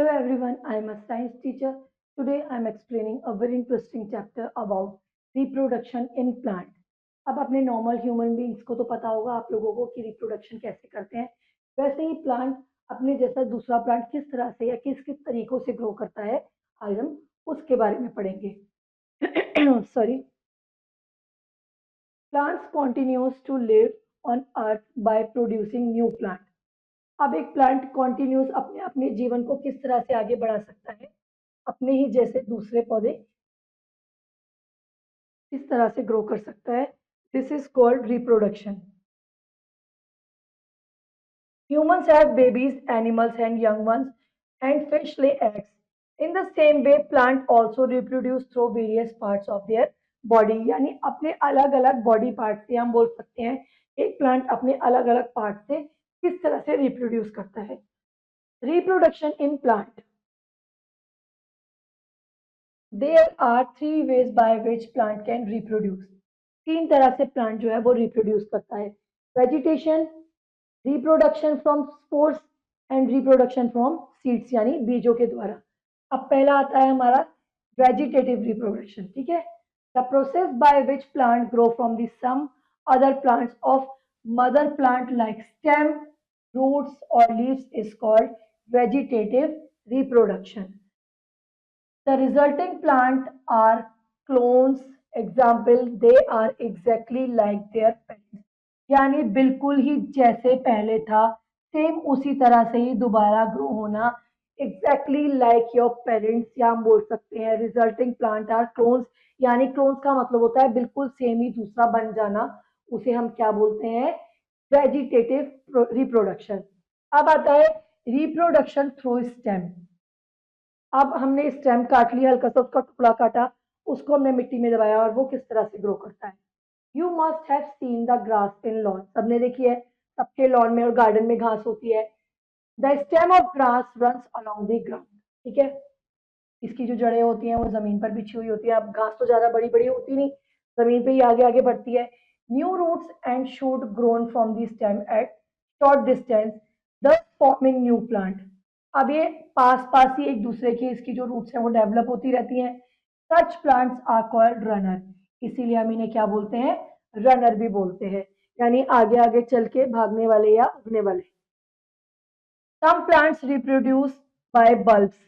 Hello everyone, I am a science teacher. Today I am explaining a very interesting chapter about reproduction in plant. अब अपने normal human beings को तो पता होगा आप लोगों को कि रिप्रोडक्शन कैसे करते हैं। वैसे ही प्लांट अपने जैसा दूसरा प्लांट किस तरह से या किस किस तरीकों से ग्रो करता है, आज हम उसके बारे में पढ़ेंगे। Sorry. Plants continues to live on earth by producing new plant. अब एक प्लांट कॉन्टिन्यूस अपने अपने जीवन को किस तरह से आगे बढ़ा सकता है, अपने ही जैसे दूसरे पौधे किस तरह से ग्रो कर सकता है। This is called reproduction. Humans have babies, animals and young ones, and fish lay eggs. In the same way, plant also reproduce through various parts of their body. यानी अपने अलग अलग बॉडी पार्ट से हम बोल सकते हैं एक प्लांट अपने अलग अलग पार्ट से किस तरह से रिप्रोड्यूस करता है। Reproduction in plant. There are three ways by which plant can reproduce. तीन तरह से प्लांट जो है वो रिप्रोड्यूस करता है। Vegetation, reproduction from spores and reproduction from seeds यानी बीजों के द्वारा। अब पहला आता है हमारा वेजिटेटिव रिप्रोडक्शन। ठीक है, the process by which plant grow from the some other plants of mother plant like stem, roots और leaves is called vegetative reproduction. The resulting plant are clones. Example, they are exactly like their parents. यानी बिल्कुल ही जैसे पहले था, same उसी तरह से ही दोबारा ग्रो होना। Exactly like your parents, या हम बोल सकते हैं रिजल्टिंग प्लांट आर क्लोन्स। यानी क्लोन्स का मतलब होता है बिल्कुल सेम ही दूसरा बन जाना। उसे हम क्या बोलते हैं? Vegetative reproduction. अब आता है रिप्रोडक्शन थ्रू स्टेम। अब हमने स्टेम काट लिया, हल्का सा उसका टुकड़ा काटा, उसको हमने मिट्टी में दबाया और वो किस तरह से ग्रो करता है। You must have seen the grass in lawn. सबने देखी है, सबके लॉन में और गार्डन में घास होती है। The stem of grass runs along the ground. ठीक है, इसकी जो जड़ें होती हैं वो जमीन पर बिछी हुई होती है। अब घास तो ज्यादा बड़ी बड़ी होती नहीं, जमीन पे ही आगे आगे बढ़ती है। New roots and shoot grown from the stem at short distance thus forming new plant. अब ये पास पास ही एक दूसरे की इसकी जो रूट्स हैं वो डेवलप होती रहती हैं। Such plants are called runner. इसीलिए हम इन्हें क्या बोलते हैं? रनर भी बोलते हैं, यानी आगे आगे चल के भागने वाले या उगने वाले। Some plants reproduce by bulbs.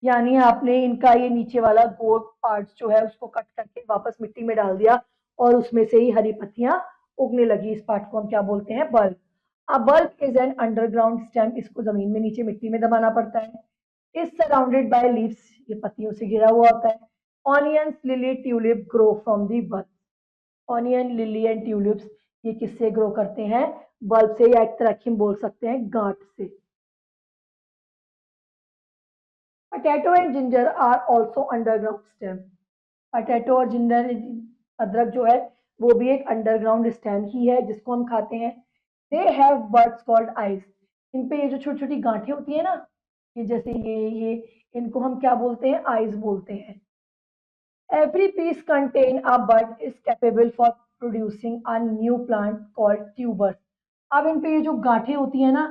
यानी आपने इनका ये नीचे वाला गोल पार्ट जो है उसको कट करके वापस मिट्टी में डाल दिया और उसमें से ही हरी पत्तियां उगने लगी। इस पार्ट को हम क्या बोलते हैं? Bulb. A bulb is an underground stem. इसको जमीन में नीचे मिट्टी में दबाना पड़ता है। Is surrounded by leaves. ये पत्तियों से घिरा हुआ होता है। Onions, lily, tulip grow from the bulb. Onion, lily and tulips ये किससे ग्रो करते हैं? बल्ब से, या एक तरह की हम बोल सकते हैं गांठ से। Potato and ginger are also underground stem. Potato और जिंजर, अदरक जो है वो भी एक अंडरग्राउंड स्टेम ही है जिसको हम खाते हैं। They have buds called eyes. इन पे ये जो छोटी छोटी गांठें होती है ना, ये जैसे ये इनको हम क्या बोलते हैं? आइज बोलते हैं। Every piece contain a bud is capable for producing a new plant called tubers. अब इन पे ये जो गांठें होती है ना,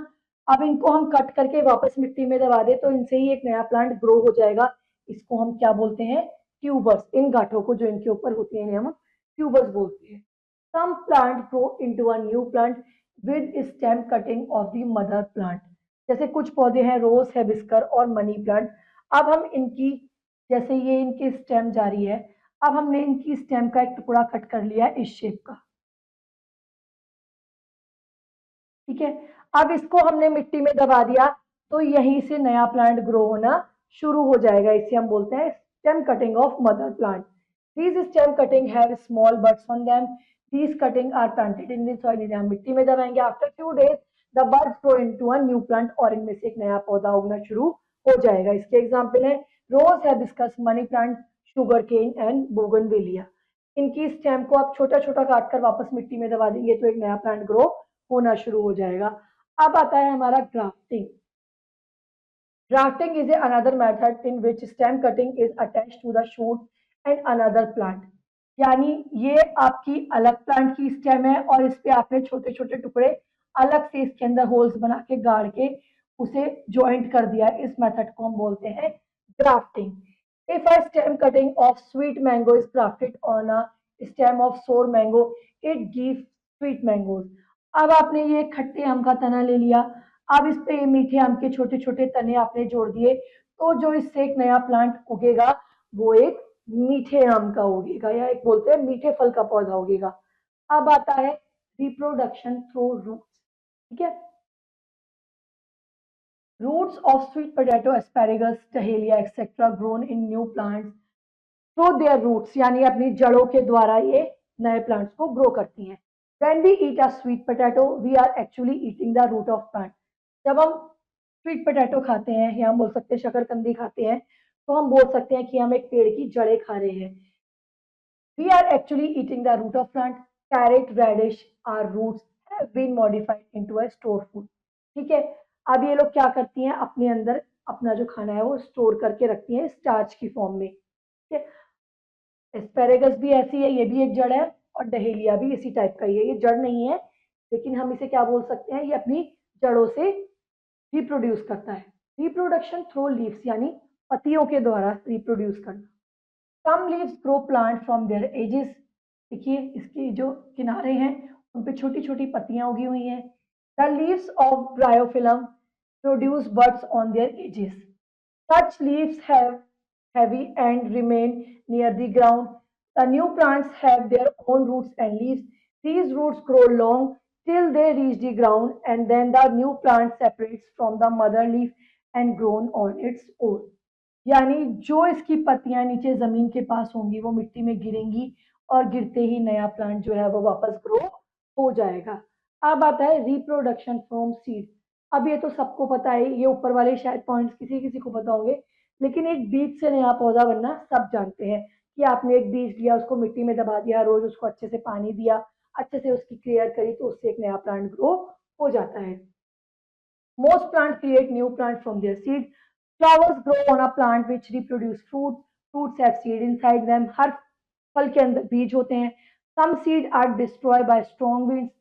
अब इनको हम कट करके वापस मिट्टी में दबा दे तो इनसे ही एक नया प्लांट ग्रो हो जाएगा। इसको हम क्या बोलते हैं? ट्यूबर्स। इन गांठों को जो इनके ऊपर होती है हम ट्यूबर्स बोलते हैं। Some plant grow into a new plant with stem cutting of the mother plant. जैसे कुछ पौधे हैं रोज, हेबिस्कर और मनी प्लांट। अब हम इनकी, जैसे ये इनकी स्टेम जारी है, अब हमने इनकी स्टेम का एक टुकड़ा कट कर लिया है इस शेप का। ठीक है, अब इसको हमने मिट्टी में दबा दिया तो यहीं से नया प्लांट ग्रो होना शुरू हो जाएगा। इसे हम बोलते हैं stem cutting of mother plant. These stem cutting have small buds on them. These cutting are planted in the soil. इन्हें हम मिट्टी में दबाएंगे। After few days the buds grow into a new plant. और इनमें से एक नया पौधा उगना शुरू हो जाएगा। इसके एग्जांपल है rose, hibiscus, money plant, sugar cane and bougainvillea. इनकी स्टेम को आप छोटा छोटा काट कर वापस मिट्टी में दबा देंगे तो एक नया प्लांट ग्रो होना शुरू हो जाएगा। अब आता है हमारा grafting. Grafting is another method in which stem cutting is attached to the shoot and another plant. यानी ये आपकी अलग प्लांट की स्टेम है और इस पे आपने छोटे छोटे टुकड़े अलग से इसके अंदर होल्स बना के गाड़ के उसे ज्वाइंट कर दिया, इस मेथड को हम बोलते हैं grafting. If a stem cutting of sweet mango is grafted on a stem of sour mango, it gives sweet mangoes. अब आपने ये खट्टे आम का तना ले लिया, अब इस पे मीठे आम के छोटे छोटे तने आपने जोड़ दिए, तो जो इससे एक नया प्लांट उगेगा वो एक मीठे आम का उगेगा, या एक बोलते हैं मीठे फल का पौधा उगेगा. अब आता है रिप्रोडक्शन थ्रू रूट्स. ठीक है. Roots of sweet potato, asparagus, dahlia etcetera grown in new plants through their roots, यानी अपनी जड़ों के द्वारा ये नए प्लांट्स को ग्रो करती हैं. When we eat a sweet potato, we are actually eating the root of plant. जब हम स्वीट पोटैटो खाते हैं या हम बोल सकते हैं शकरकंदी खाते हैं, तो हम बोल सकते हैं कि हम एक पेड़ की जड़ें खा रहे हैं. We are actually eating the root of plant. Carrot, radish, our roots have been modified into a store food. ठीक है. अब ये लोग क्या करती हैं, अपने अंदर अपना जो खाना है वो स्टोर करके रखती हैं स्टार्च की फॉर्म में. ठीक है. एस्पेरेगस भी ऐसी है, ये भी एक जड़ है, और डहेलिया भी इसी टाइप का ही है. ये जड़ नहीं है, लेकिन हम इसे क्या बोल सकते हैं, ये अपनी जड़ों से रिप्रोड्यूस करता है. रिप्रोडक्शन थ्रू लीव्स, यानी पत्तियों के द्वारा रिप्रोड्यूस करना. Some leaves grow plant from their edges. देखिए इसकी जो किनारे हैं उन पे छोटी छोटी पत्तियां उगी हुई हैं. The leaves of bryophyllum produce buds on their edges. Such leaves have heavy and remain near the ground. The new plants have their own roots and leaves. These roots grow long till they reach the ground, and then the new plant separates from the mother leaf and grown on its own. यानी जो इसकी पत्तियां नीचे जमीन के पास होंगी वो मिट्टी में गिरेंगी, और गिरते ही नया प्लांट जो है वो वापस ग्रो हो जाएगा. अब आता है रिप्रोडक्शन फ्रॉम सीड. अब ये तो सबको पता है, ये ऊपर वाले शायद पॉइंट्स किसी किसी को पता होंगे, लेकिन एक बीज से नया पौधा बनना सब जानते हैं. कि आपने एक बीज लिया, उसको मिट्टी में दबा दिया, रोज उसको अच्छे से पानी दिया, अच्छे से उसकी केयर करी, तो उससे एक नया प्लांट ग्रो हो जाता है. Most plants create new plants from their seeds. Flowers grow on a plant which reproduce fruit. Fruits have seed inside them. हर फल के अंदर बीज होते हैं. Some seed are destroyed by strong winds.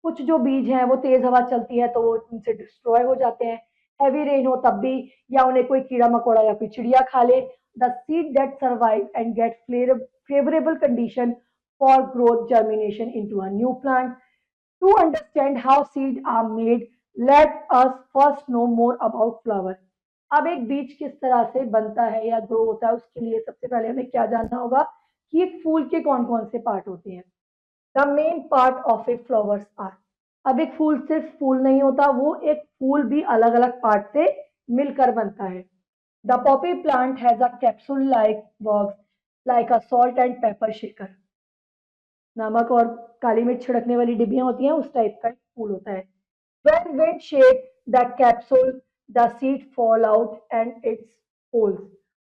कुछ जो बीज हैं वो तेज हवा चलती है तो वो उनसे डिस्ट्रॉय हो जाते हैं. हैवी रेन हो तब भी, या उन्हें कोई कीड़ा मकोड़ा या कोई चिड़िया खा ले. The seed that survive and get favorable condition for growth germination into a new plant. To understand how seeds are made, let us first know more about flower. अब एक बीज किस तरह से बनता है या ग्रो होता है, उसके लिए सबसे पहले हमें क्या जानना होगा कि एक फूल के कौन कौन से पार्ट होते हैं. The main part of a flowers are. अब एक फूल सिर्फ फूल नहीं होता, वो एक फूल भी अलग अलग पार्ट से मिलकर बनता है. The Poppy plant has a capsule like works like a salt and paper shaker. नमक और काली मिर्च छिड़कने वाली डिब्बियां होती हैं, उस टाइप का एक फूल होता है. When wind shake the capsule, the seed fall out and its holes.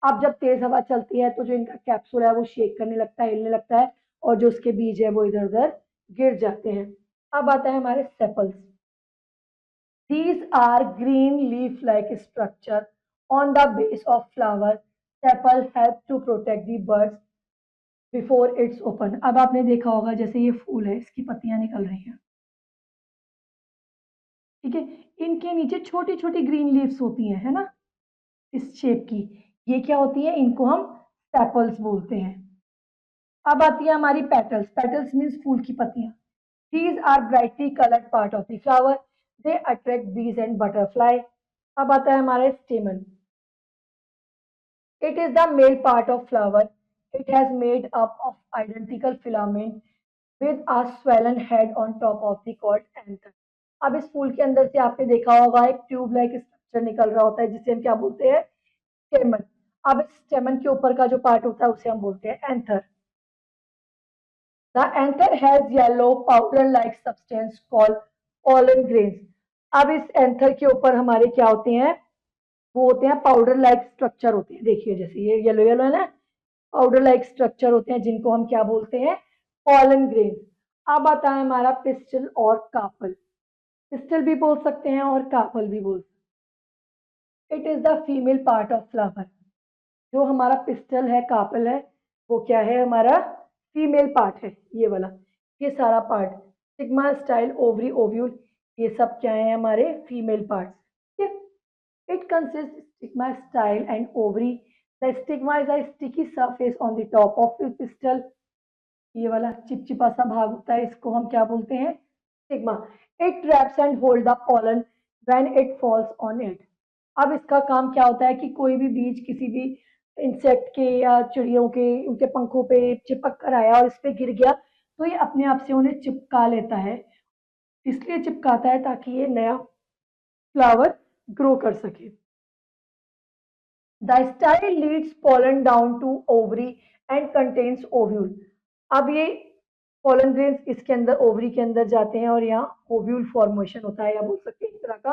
अब जब तेज हवा चलती है तो जो इनका कैप्सूल है वो शेक करने लगता है, हिलने लगता है, और जो उसके बीज है वो इधर उधर गिर जाते हैं. अब आता है हमारे sepals. These are green leaf-like structure on the base of flower. Sepal help to protect the buds before it's open. अब आपने देखा होगा जैसे ये फूल है, इसकी पत्तियां निकल रही हैं. ठीक है. इनके नीचे छोटी छोटी ग्रीन लीव्स होती हैं, है ना, इस शेप की. ये क्या होती है, इनको हम सेपल्स बोलते हैं. अब आती है हमारी पेटल्स. पेटल्स मीन्स फूल की पत्तियां. These are brightly coloured part of the flower. They attract bees and butterfly. अब आता है हमारे stamen. It is the male part of flower. It has made up of identical filament with a swollen head on top of the called anther. अब इस फूल के अंदर से आपने देखा होगा एक ट्यूब लाइक स्ट्रक्चर निकल रहा होता है जिसे हम क्या बोलते हैं, स्टेमन. अब इस स्टेमन के ऊपर का जो पार्ट होता है उसे हम बोलते हैं anther. The anther has yellow powder like substance called pollen grains. अब इस एंथर के ऊपर हमारे क्या होते हैं, वो होते हैं पाउडर लाइक स्ट्रक्चर होते हैं. देखिए जैसे ये येलो येलो है ना, पाउडर लाइक स्ट्रक्चर होते हैं जिनको हम क्या बोलते हैं, pollen grains. अब आता है हमारा पिस्टल और कार्पल. पिस्टल भी बोल सकते हैं और कार्पल भी बोल सकते हैं. It is the female part of flower. जो हमारा पिस्टल है, कार्पल है, वो क्या है, हमारा फीमेल पार्ट है, ये वाला. ये सारा part, sigma, style, ovary, ovule, ये सब क्या है हमारे फीमेल पार्ट्स. ठीक है. It consists stigma style and ovary. The stigma is a sticky surface on the top of the pistil. ये वाला चिपचिपा सा भाग होता है, इसको हम क्या बोलते हैं? Stigma. It traps and hold the pollen when it falls on it. अब इसका काम क्या होता है कि कोई भी बीज किसी भी इंसेक्ट के या चिड़ियों के उनके पंखों पे चिपक कर आया और इस पे गिर गया, तो ये अपने आप से उन्हें चिपका लेता है. इसलिए चिपकाता है ताकि ये नया फ्लावर ग्रो कर सके. The style leads pollen down to ovary and contains ovule. अब ये पोलन ग्रेन्स इसके अंदर ओवरी के अंदर जाते हैं और यहाँ ओव्यूल फॉर्मेशन होता है, या बोल सकते हैं एक तरह का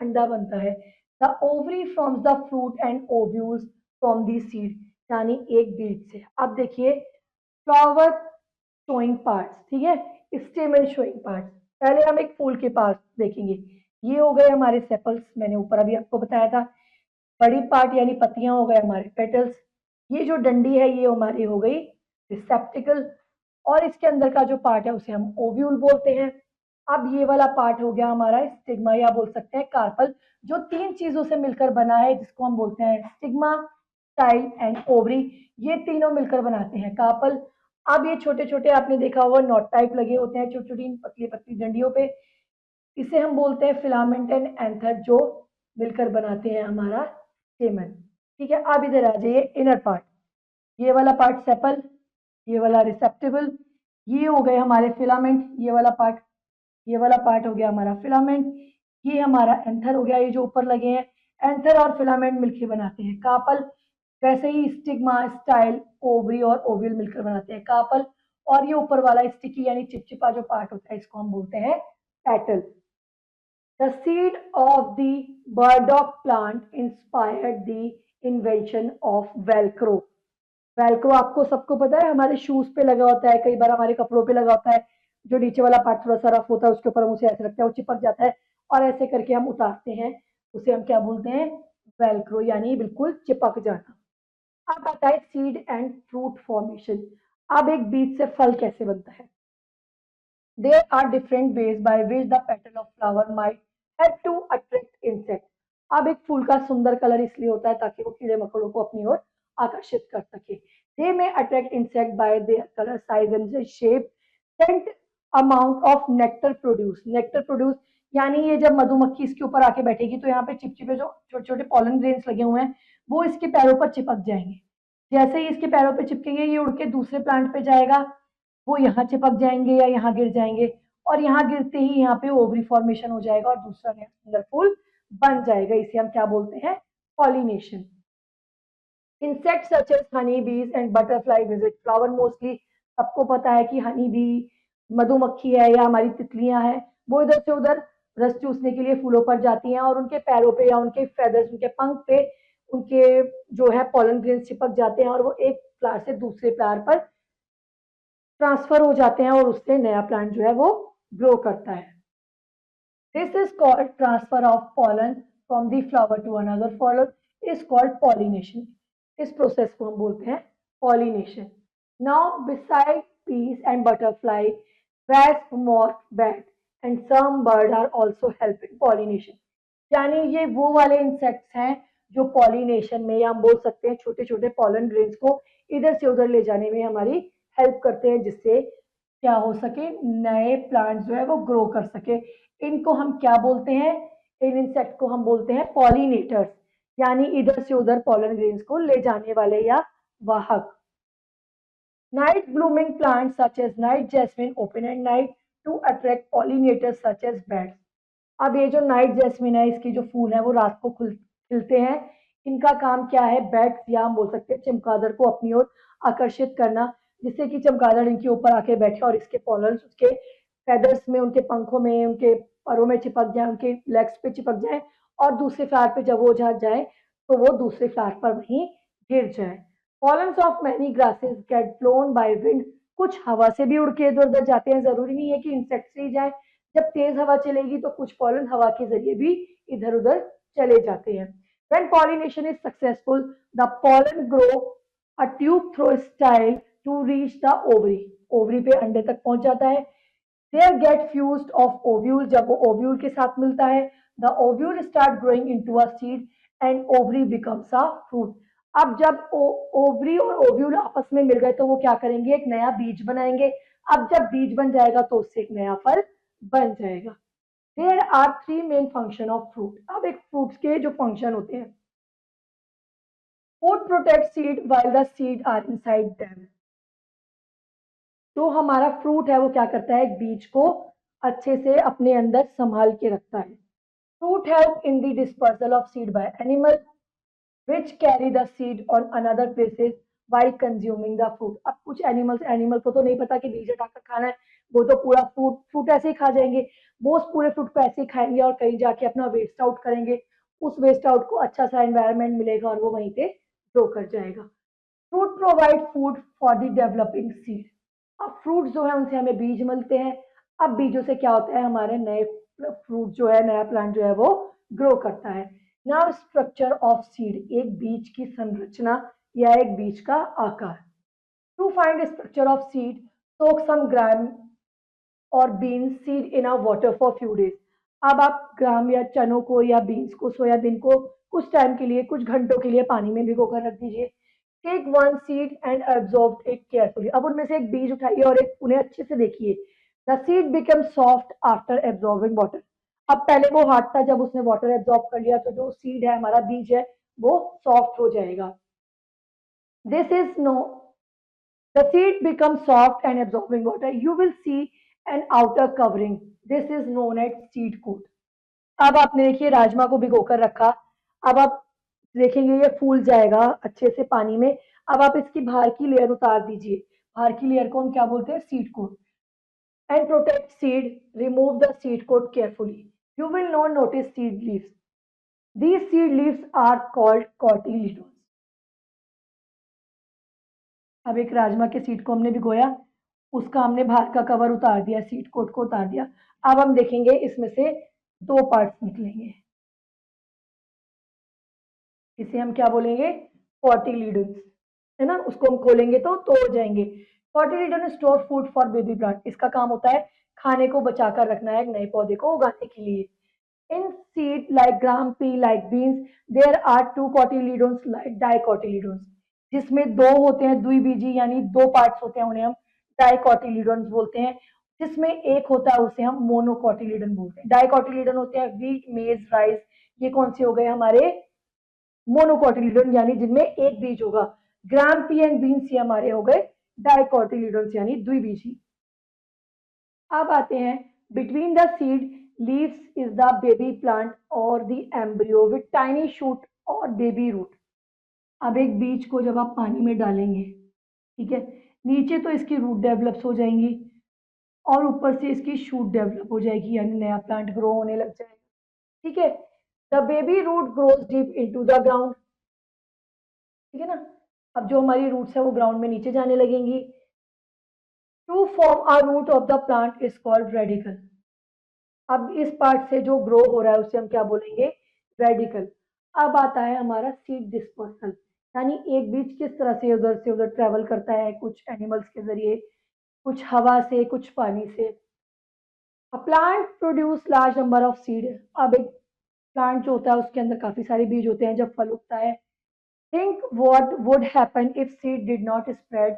अंडा बनता है. The ovary firms the fruit and ovules from the seed, यानी एक बीज से. अब देखिए फ्लावर शोइंग पार्ट्स, ठीक है, स्टेमन शोइंग पार्ट्स. पहले हम एक फूल के पार्ट्स देखेंगे. ये हो गए हमारे सेपल्स, मैंने ऊपर अभी आपको बताया था. बड़ी पार्ट यानी पत्तियां हो गए हमारे पेटल्स. ये जो डंडी है ये हमारी हो गई रिसेप्टिकल, और इसके अंदर का जो पार्ट है उसे हम ओव्यूल बोलते हैं. अब ये वाला पार्ट हो गया हमारा स्टिग्मा, या बोल सकते हैं कार्पल, जो तीन चीजों से मिलकर बना है, जिसको हम बोलते हैं स्टिग्मा, स्टाइल एंड ओवरी. ये तीनों मिलकर बनाते हैं कार्पल. अब ये छोटे छोटे आपने देखा होगा नॉट टाइप लगे होते हैं छोटी छोटी पतली पतली डंडियों पे, इसे हम बोलते हैं फिलामेंट एंड एंथर, जो मिलकर बनाते हैं हमारा स्टेमन. ठीक है, अब इधर आ जाइए इनर पार्ट. ये वाला पार्ट सेपल, ये वाला रिसेप्टिबल, ये हो गए हमारे फिलामेंट. ये वाला पार्ट, ये वाला पार्ट हो गया हमारा फिलामेंट. ये हमारा एंथर हो गया, ये जो ऊपर लगे हैं. एंथर और फिलामेंट मिलकर बनाते हैं कार्पल. वैसे ही स्टिग्मा, स्टाइल, ओवरी और ओव्यूल मिलकर बनाते हैं कार्पल. और ये ऊपर वाला स्टिकी यानी चिपचिपा जो पार्ट होता है, इसको हम बोलते हैं petal. The seed of the burdock plant inspired the invention of Velcro. Velcro आपको सबको पता है, हमारे शूज पे लगा होता है, कई बार हमारे कपड़ों पे लगा होता है. जो नीचे वाला पार्ट थोड़ा सा रफ होता है उसके ऊपर हम उसे ऐसे रखते हैं, वो चिपक जाता है और ऐसे करके हम उतारते हैं, उसे हम क्या बोलते हैं? वेल्क्रो, यानी बिल्कुल चिपक जाना. अब आता है सीड एंड फ्रूट फॉर्मेशन. अब एक बीज से फल कैसे बनता है? There are different ways by which the petal of flower might help to attract insect. अब एक फूल का सुंदर कलर इसलिए होता है ताकि वो कीड़े मकोड़ों को अपनी ओर आकर्षित कर सके. They may attract insect by their color, size and shape. Scent amount of nectar produce. Nectar produce यानी ये जब मधुमक्खी इसके ऊपर आके बैठेगी तो यहाँ पे चिपचिपे जो छोटे छोटे पॉलन ग्रेन्स लगे हुए हैं वो इसके पैरों पर चिपक जाएंगे. जैसे ही इसके पैरों पर चिपकेंगे ये उड़ के दूसरे प्लांट पे जाएगा, वो यहाँ चिपक जाएंगे या यहाँ गिर जाएंगे, और यहाँ गिरते ही यहाँ पे ओवरी फॉर्मेशन हो जाएगा और दूसरा नया सुंदर फूल बन जाएगा. इसे हम क्या बोलते हैं? Pollination. Insect such as honey bees and butterfly visit flower. Mostly सबको पता है कि हनी बी, मधुमक्खी है या हमारी तितलियां हैं, वो इधर से उधर रस चूसने के लिए फूलों पर जाती हैं और उनके पैरों पे या उनके फेदर्स, उनके पंख पे उनके जो है पॉलन ग्रेन्स चिपक जाते हैं और वो एक फ्लावर से दूसरे फ्लावर पर ट्रांसफर हो जाते हैं और उससे नया प्लांट जो है वो ग्रो करता है. This is called transfer of pollen from the flower to another flower is called pollination. इस प्रोसेस को हम बोलते हैं pollination. Now beside bees and butterfly, wasp, moth, bat and some bird are also help in pollination. यानी ये वो वाले insects हैं जो पॉलिनेशन में, या हम बोल सकते हैं छोटे छोटे पॉलन ग्रेन्स को इधर से उधर ले जाने में हमारी हेल्प करते हैं, जिससे क्या हो सके? नए प्लांट जो है वो ग्रो कर सके. इनको हम क्या बोलते हैं? इन इंसेक्ट को हम बोलते हैं पॉलिनेटर्स, यानी इधर से उधर पॉलन ग्रेन्स को ले जाने वाले या वाहक. Night blooming plants such as night jasmine open at night to attract pollinators such as bats. अब ये जो नाइट जैस्मिन है, इसके जो फूल है वो रात को खिलते हैं. इनका काम क्या है? बैट्स, या हम बोल सकते हैं चमगादड़ को अपनी ओर आकर्षित करना, जिससे कि चमगादड़ इनके ऊपर आके बैठे और इसके पॉलन्स उसके फेदर्स में, उनके पंखों में, उनके परों में चिपक जाए, उनके लेग्स पे चिपक जाए और दूसरे फ्लावर पे जब वो जा जाए तो वो दूसरे फ्लावर पर वहीं गिर जाए. Pollens of many grasses get blown by wind. कुछ हवा से भी उड़ के इधर उधर जाते हैं, जरूरी नहीं है कि इंसेक्ट से ही जाए. जब तेज हवा चलेगी तो कुछ पॉलन हवा के जरिए भी इधर उधर चले जाते हैं. When pollination is successful, the pollen grow a tube through style to reach the ovary. Ovary पे अंडे तक पहुंच जाता है. There get fused of ovule. जब वो ओव्यूल के साथ मिलता है, the ovule start growing into a seed and ovary becomes a fruit. अब जब ओवरी और ओव्यूल आपस में मिल गए तो वो क्या करेंगे, एक नया बीज बनाएंगे। अब जब बीज बन जाएगा तो उससे एक नया फल बन जाएगा। There are three main function of fruit. अब एक फ्रूट्स के जो फंक्शन होते हैं, food protect seed while the seed are inside them. जो हमारा फ्रूट है वो क्या करता है, एक बीज को अच्छे से अपने अंदर संभाल के रखता है। Fruit help in the dispersal of seed bye animal which carry the seed on another places while consuming the fruit। अब कुछ एनिमल को तो नहीं पता कि बीज हटाकर खाना है, वो तो पूरा फ्रूट ऐसे ही खा जाएंगे। वो उस पूरे फ्रूट को ऐसे ही खाएंगे और कहीं जाके अपना वेस्ट आउट करेंगे। उस वेस्ट आउट को अच्छा सा एनवायरनमेंट मिलेगा और वो वहीं पे ग्रो कर जाएगा। Fruit provide food for the developing seed. अब फ्रूट जो है उनसे हमें बीज मिलते हैं। अब बीजों से क्या होता है, हमारे नए फ्रूट जो है, नया प्लांट जो है वो ग्रो करता है। नाउ स्ट्रक्चर ऑफ सीड, एक बीज की संरचना या एक बीज का आकार। To find structure of seed, soak some gram और beans seed in a water for few days. अब आप ग्राम या चनों को या बीन्स को, सोयाबीन को कुछ टाइम के लिए, कुछ घंटों के लिए पानी में भिगो कर रख दीजिए। Take one seed and absorb it carefully. अब उनमें से एक बीज उठाइए और एक उन्हें अच्छे से देखिए। The seed become soft after absorbing water. अब पहले वो हार्ड था, जब उसने वाटर एब्जॉर्ब कर लिया तो जो सीड है, हमारा बीज है, वो सॉफ्ट हो जाएगा। This is no The seed becomes soft and absorbing water. You will see an outer covering. This is known as seed coat. अब आपने देखिए राजमा को भिगोकर रखा। अब आप देखेंगे ये फूल जाएगा अच्छे से पानी में। अब आप इसकी बाहर की लेयर उतार दीजिए। बाहर की लेयर को हम क्या बोलते हैं, seed coat. And protect seed, remove the seed coat carefully. You will not notice seed leaves. These seed leaves are called cotyledons. अब एक राजमा के सीड को हमने भिगोया, उसका हमने बाहर का कवर उतार दिया, सीड कोट को उतार दिया। अब हम देखेंगे इसमें से दो पार्ट्स निकलेंगे, इसे हम क्या बोलेंगे, कॉटिलीडन्स, है ना। उसको हम खोलेंगे तो हो जाएंगे। Cotyledon store food for baby plant. इसका काम होता है खाने को बचा कर रखना है एक नए पौधे को उगाने के लिए। In seed like gram pea like beans there are two cotyledons like dicotyledons. जिसमें दो होते हैं द्विबीजी, यानी दो पार्ट्स होते हैं, उन्हें हम डाइकोटिलीडन्स बोलते हैं। जिसमें एक होता है उसे हम मोनोकोटिलीडन बोलते हैं। डाइकोटिलीडन होते हैं व्हीट, मेज, राइस। ये कौन से हो गए हमारे, मोनोकोटिलीडन, यानी जिनमें एक बीज होगा। ग्राम पी एंड बीन्स ये हमारे हो गए डाइकोटिलीडन्स, यानी द्विबीजी। अब आते हैं between the seed leaves is the baby plant और the embryo with tiny shoot और बेबी रूट। अब एक बीज को जब आप पानी में डालेंगे, ठीक है, नीचे तो इसकी रूट डेवलप्स हो जाएंगी और ऊपर से इसकी शूट डेवलप हो जाएगी, यानी नया प्लांट ग्रो होने लग जाएगा। ठीक है, the baby root grows deep into the ground. ठीक है ना। अब जो हमारी रूट्स है वो ग्राउंड में नीचे जाने लगेंगी। To form a root of the plant is called radicle. अब इस पार्ट से जो ग्रो हो रहा है उसे हम क्या बोलेंगे, रेडिकल। अब आता है हमारा सीड डिस्पर्सल, यानी एक बीज किस तरह से उधर ट्रेवल करता है, कुछ एनिमल्स के जरिए, कुछ हवा से, कुछ पानी से। A plant produce large number of seed. अब एक प्लांट जो होता है उसके अंदर काफी सारे बीज होते हैं जब फल उगता है। Think what would happen if seed did not spread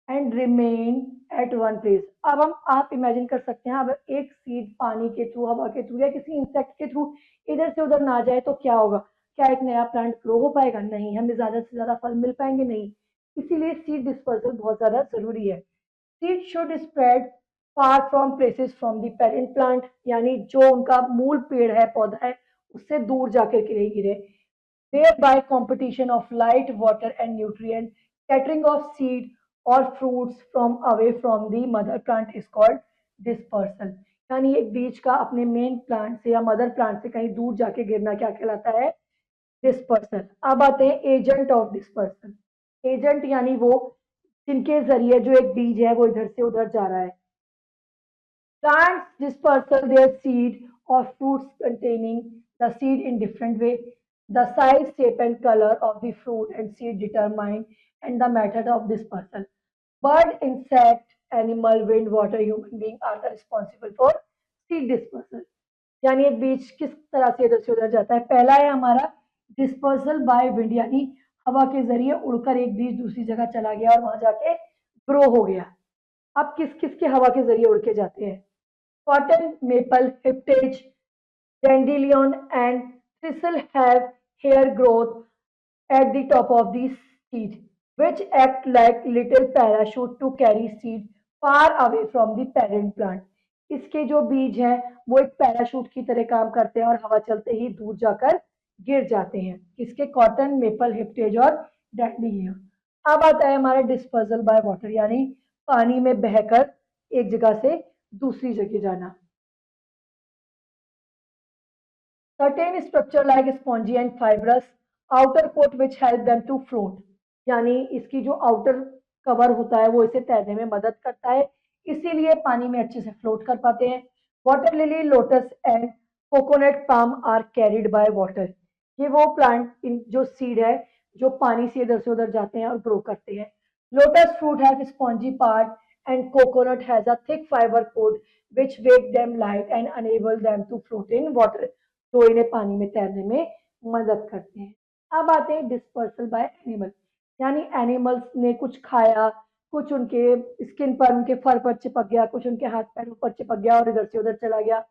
and remain at one place. अब हम आप इमेजिन कर सकते हैं, अब एक सीड पानी के थ्रू, हवा के थ्रू या किसी इंसेक्ट के थ्रू इधर से उधर ना जाए तो क्या होगा, क्या एक नया प्लांट ग्रो हो पाएगा, नहीं। हमें ज्यादा से ज्यादा फल मिल पाएंगे, नहीं। इसीलिए सीड डिस्पर्सल बहुत ज्यादा जरूरी है। Seed should spread far from places from the parent plant, यानी जो उनका मूल पेड़ है, पौधा है, उससे दूर जाकर के नहीं गिरे। thereby competition of light, water and nutrient, scattering of seed or fruits from away from the mother plant is called dispersal। यानी एक बीज का अपने मेन प्लांट से या मदर प्लांट से कहीं दूर जाके गिरना क्या कहलाता है, डिस्पर्सल। अब आते हैं एजेंट ऑफ डिस्पर्सल। एजेंट यानी वो जिनके जरिए जो एक बीज है वो इधर से उधर जा रहा है। Plants dispersal their seed or fruits containing the seed in different way. The size, shape and color of the fruit and seed determine and the method of dispersal. Bird, insect, animal, wind, water, human being are the responsible for seed dispersal। यानी एक बीज किस तरह से इधर से उधर जाता है। पहला है हमारा डिस्पर्सल बाय विंड, यानी हवा के जरिए उड़कर एक बीज दूसरी जगह चला गया और वहां जाके ग्रो हो गया। अब किस किस के हवा के जरिए उड़ के जाते हैं? Cotton, maple, hiptage, dandelion and thistle have hair growth at the top of the seed, which act like little parachute to carry seed far away from the parent plant. इसके जो बीज हैं वो एक पैराशूट की तरह काम करते हैं और हवा चलते ही दूर जाकर गिर जाते हैं। किसके? कॉटन, मेपल, हिप्टेज और डैंडिलियन। अब आता है हमारा डिस्पर्सल बाय वाटर, यानी पानी में बहकर एक जगह से दूसरी जगह जाना। Certain structure like spongy and fibrous outer coat which help them to float, यानी इसकी जो आउटर कवर होता है वो इसे तैरने में मदद करता है, इसीलिए पानी में अच्छे से फ्लोट कर पाते हैं। Water lily, lotus and coconut palm are carried by water, ये वो प्लांट जो सीड है जो पानी से इधर से उधर जाते हैं और ग्रो करते हैं। Lotus fruit have spongy part and coconut has a thick fibre coat which make them light and enable them to float in water, तो इन्हें पानी में तैरने में मदद करते हैं। अब आते हैं डिस्पर्सल बाय एनिमल, यानी एनिमल्स ने कुछ खाया, कुछ उनके स्किन पर, उनके फर पर चिपक गया, कुछ उनके हाथ पैरों पर चिपक गया और इधर से उधर चला गया।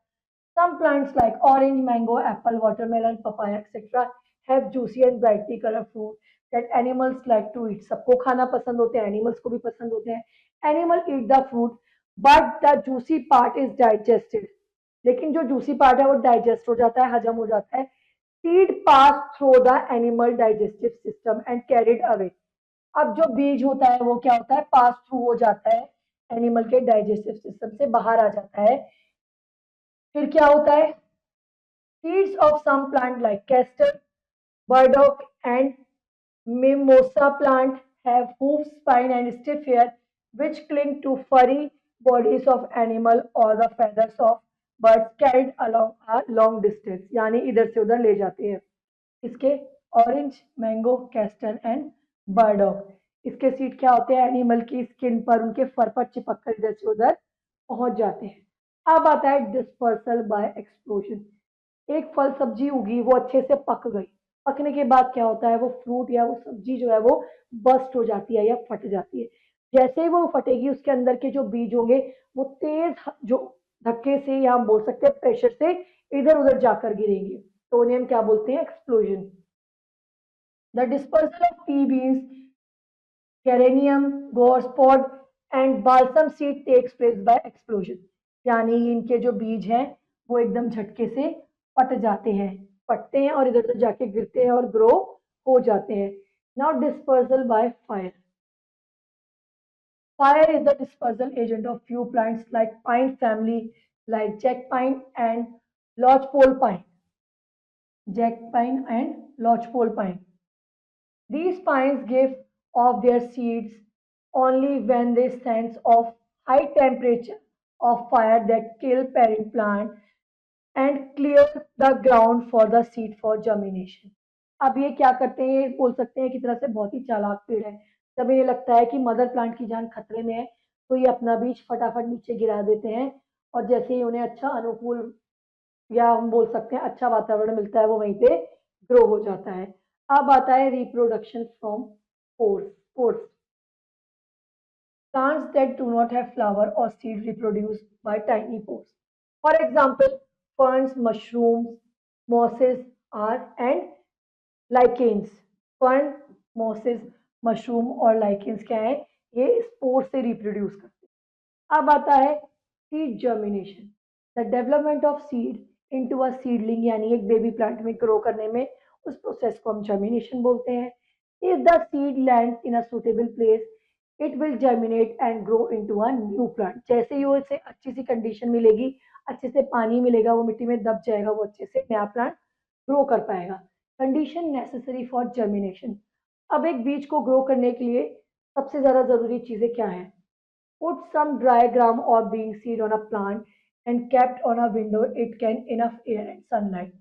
Some plants like orange, mango, apple, watermelon, papaya, etc. have juicy and brightly colored fruit that animals like to eat. सबको खाना पसंद होते हैं, एनिमल्स को भी पसंद होते हैं। Animal eat the fruit, but the juicy part is digested. लेकिन जो जूसी पार्ट है वो डाइजेस्ट हो जाता है, हजम हो जाता है। Seed pass through the animal digestive system and carried away. अब जो बीज होता है वो क्या होता है? पास थ्रू हो जाता है, एनिमल के डाइजेस्टिव सिस्टम से बाहर आ जाता है। फिर क्या होता है? Seeds of some plant like castor, burdock and mimosa plant have hoof, spine and stiff hair which cling to furry bodies of animal or the feathers of birds carried along a long distance, यानी इधर से उधर ले जाते हैं। इसके orange, mango, castor and burdock, इसके seed क्या होते हैं? एनिमल की स्किन पर, उनके फर पर चिपक कर इधर से उधर पहुंच जाते हैं। अब आता है डिस्पर्सल बाय एक्सप्लोजन। एक फल सब्जी उगी, वो अच्छे से पक गई, पकने के बाद क्या होता है? वो फ्रूट या वो सब्जी जो है वो बस्ट हो जाती है या फट जाती है। जैसे ही वो फटेगी उसके अंदर के जो बीज होंगे वो तेज जो धक्के से, या हम बोल सकते हैं प्रेशर से, इधर उधर जाकर गिरेंगे, तो उन्हें हम क्या बोलते हैं? Explosion. The dispersal of pea beans, geranium, gorse pod and balsam seed takes place by explosion, यानी इनके जो बीज हैं वो एकदम झटके से फट जाते हैं, फटते हैं और इधर उधर जाके गिरते हैं और ग्रो हो जाते हैं। Now dispersal by fire. Fire is the dispersal agent of few plants like pine family, like jack pine and lodgepole pine. Jack pine and lodgepole pine. These pines give off their seeds only when they sense of high temperature of fire that kill parent plant and clear the ground for the seed for germination. अब ये क्या करते हैं? ये बोल सकते हैं कि तरह से बहुत ही चालाक पेड़ है। जब इन्हें लगता है कि मदर प्लांट की जान खतरे में है तो ये अपना बीज फटाफट नीचे गिरा देते हैं और जैसे ही उन्हें अच्छा अनुकूल, या हम बोल सकते हैं अच्छा वातावरण मिलता है, वो वहीं पे ग्रो हो जाता है। अब आता है reproduction from pores. Pores, plants that do not have flower or seed reproduce by tiny pores. For example, ferns, mushrooms, mosses are and lichens. Fern, mosses, mushroom और लाइकेंस क्या है? ये स्पोर से रिप्रोड्यूस करते हैं। अब आता है seed germination, the development of seed into a seedling, यानी एक बेबी प्लांट में ग्रो करने में उस प्रोसेस को हम जर्मिनेशन बोलते हैं। If the seed land in a suitable place it will germinate and grow into a new plant. जैसे ही वो इसे अच्छी सी कंडीशन मिलेगी, अच्छे से पानी मिलेगा, वो मिट्टी में दब जाएगा, वो अच्छे से नया प्लांट ग्रो कर पाएगा। Condition necessary for germination. अब एक बीज को ग्रो करने के लिए सबसे ज्यादा जरूरी चीजें क्या है? पुट सम ड्राई ग्राम और being seed on a plant and kept on a window it can enough air and sunlight.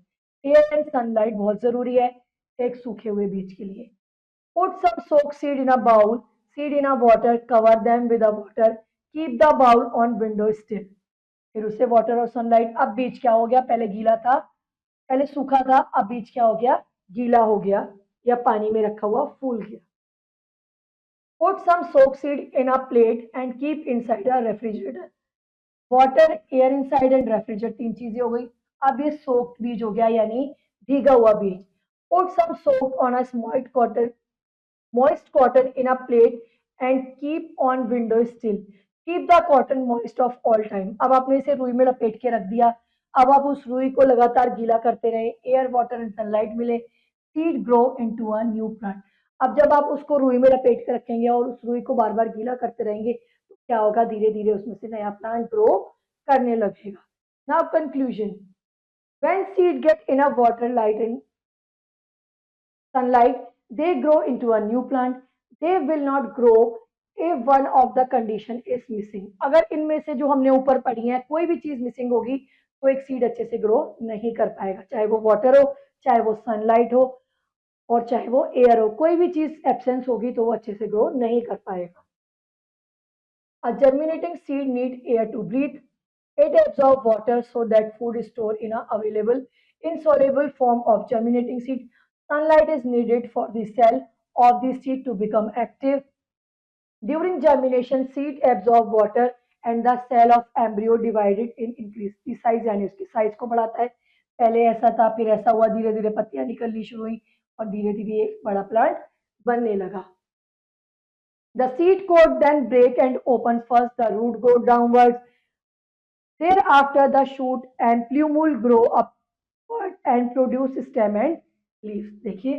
Air and sunlight बहुत जरूरी है एक सूखे हुए बीज के लिए। Put some soak seed in a bowl, seed in a water, cover them with a water, keep the bowl on window still. फिर उससे वाटर और सनलाइट। अब बीज क्या हो गया? पहले गीला था, पहले सूखा था, अब बीज क्या हो गया? गीला हो गया या पानी में रखा हुआ फूल गया। Put some soak seed in a plate and keep inside a refrigerator. Water, air inside and refrigerator, तीन चीजें हो गई। अब ये सोक्ड बीज हो गया यानी भीगा हुआ बीज। Put some soak on a moist cotton in a plate and keep on window still. Keep the cotton moist of all time. अब आपने इसे रुई में लपेट के रख दिया। अब आप उस रुई को लगातार गीला करते रहे, एयर वाटर एंड सनलाइट मिले, seed grow into a new plant. अब जब आप उसको रुई में लपेट के रखेंगे और उस रुई को बार बार गीला करते रहेंगे तो क्या होगा, धीरे धीरे उसमें से नया प्लांट ग्रो करने लगेगा। Now conclusion, when seed get enough water, light and sunlight, they grow into a new plant. They will not grow if one of the condition is missing. अगर इनमें से जो हमने ऊपर पढ़ी है कोई भी चीज मिसिंग होगी तो एक सीड अच्छे से ग्रो नहीं कर पाएगा, चाहे वो वाटर हो, चाहे वो सनलाइट हो और चाहे वो एयर हो, कोई भी चीज एब्सेंस होगी तो वो अच्छे से ग्रो नहीं कर पाएगा। A germinating seed need air to breathe. It absorbs water so that food is stored in a available insoluble form of germinating seed. Sunlight is needed for the cell of the seed to become active. During germination, seed absorb water and the cell of embryo divided in increase the size, यानी उसकी size को बढ़ाता है। पहले ऐसा था, फिर ऐसा हुआ, धीरे धीरे पत्तियां निकलनी शुरू हुई और धीरे धीरे एक बड़ा प्लांट बनने लगा। The seed coat then break and open first, the root go downwards. Thereafter, the shoot and plumule grow upward and produce stem and leaves. देखिए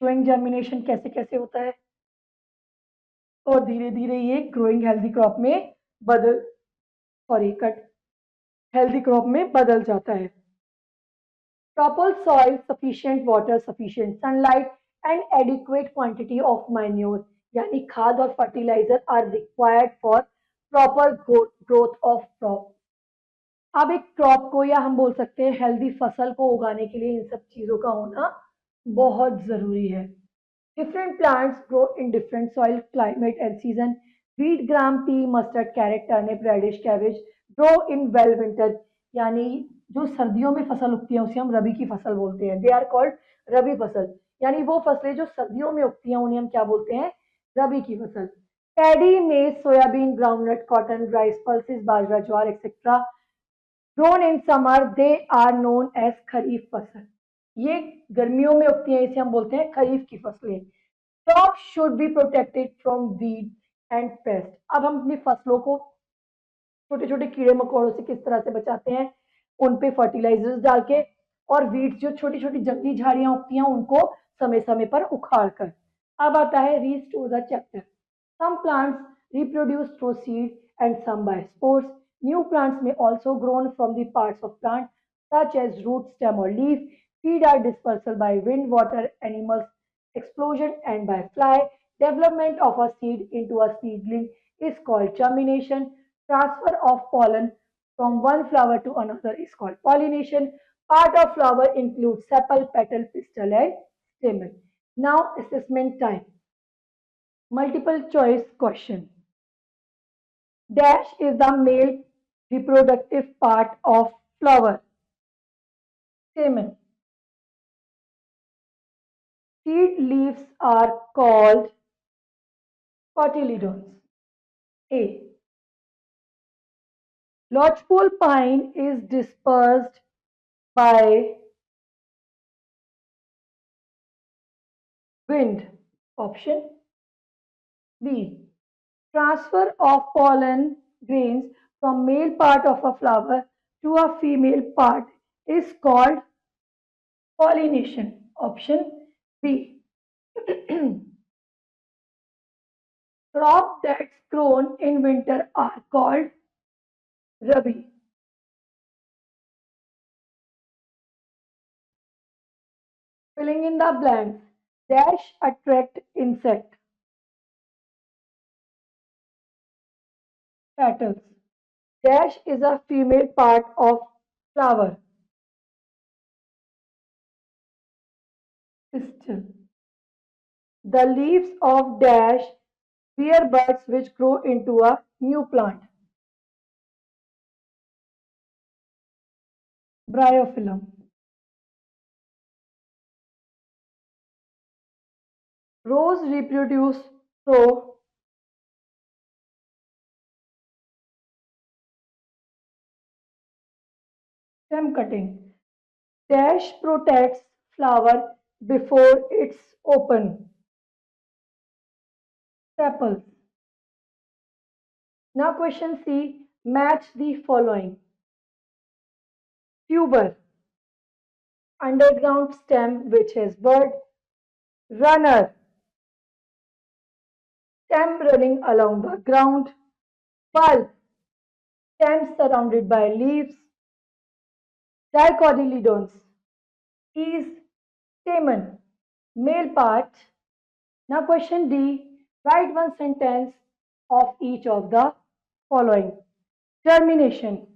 ग्रोइंग जर्मिनेशन कैसे कैसे होता है और धीरे धीरे ये ग्रोइंग हेल्दी क्रॉप में बदल सॉरी कट हेल्दी क्रॉप में बदल जाता है। Proper soil, sufficient water, sufficient sunlight, and adequate quantity of manure यानी खाद और fertilizer are required for proper growth of crop. अब एक क्रॉप को या हम बोल सकते हैं हेल्दी फसल को उगाने के लिए इन सब चीजों का होना बहुत जरूरी है। Different plants grow in different soil, climate and season. Wheat, gram, pea, mustard, carrot, turnip, radish, cabbage grow in well winter यानी जो सर्दियों में फसल उगती है उसे हम रबी की फसल बोलते हैं। दे आर कॉल्ड रबी फसल, यानी वो फसलें जो सर्दियों में उगती हैं उन्हें हम क्या बोलते हैं, रबी की फसल। Paddy, maize, soybean, groundnut, cotton, rice, pulses, bajra, jowar etcetera grown in summer, they are known as kharif फसल। ये गर्मियों में उगती है, इसे हम बोलते हैं खरीफ की फसलें। Crop should be protected from weed and paste. अब हम अपनी फसलों को छोटे छोटे कीड़े मकोड़ों से किस तरह से बचाते हैं, उन पे फर्टिलाइजर्स डाल के और वीड्स जो छोटी छोटी जंगली झाड़ियां उगती हैं उनको समय समय पर उखाड़ कर। अब आता है restore the chapter. Some plants reproduce through seed and some by spores. New plants may also grown from the parts of plant such as root, stem or leaf. Seed are dispersal by wind, water, animals, explosion and by fly. Development of a seed into a seedling is called germination. Transfer of pollen from one flower to another is called pollination. Part of flower includes sepal, petal, pistil and stamen. Now assessment time. Multiple choice question. Dash is the male reproductive part of flower. Stamen. Seed leaves are called cotyledons. A. Lodgepole pine is dispersed by wind. Option B. Transfer of pollen grains from male part of a flower to a female part is called pollination. Option B. Crop that's grown in winter are called rabi. Filling in the blanks. Dash attract insect. Petals. Dash is a female part of flower. Pistil. The leaves of dash bear buds which grow into a new plant. Bryophyllum. Rows reproduce through stem cutting. Dash protects flower before it's open. Sepals. Now question C. Match the following. Tuber. Underground stem which is bud. Runner. Stem running along the ground. Bulb. Stem surrounded by leaves. Dicotyledons is stamen, male part. Now question D, write one sentence of each of the following. Germination,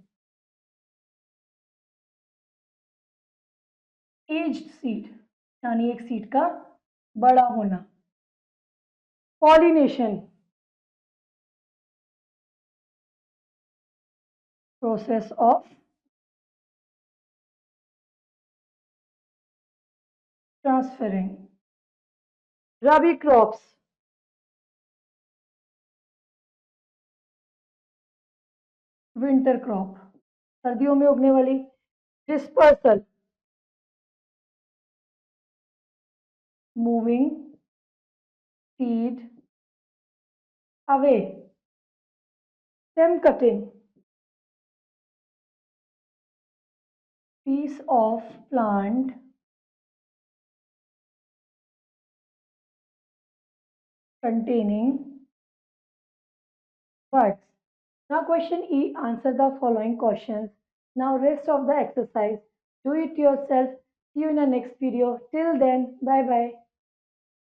aged seed यानी एक seed का बड़ा होना. Pollination, process of transferring. Rabi crops, winter crop सर्दियों में उगने वाली. Dispersal, moving seed away. Stem cutting, piece of plant containing buds. Now question E, answer the following questions. Now rest of the exercise, do it yourself. See you in the next video. Till then, bye bye.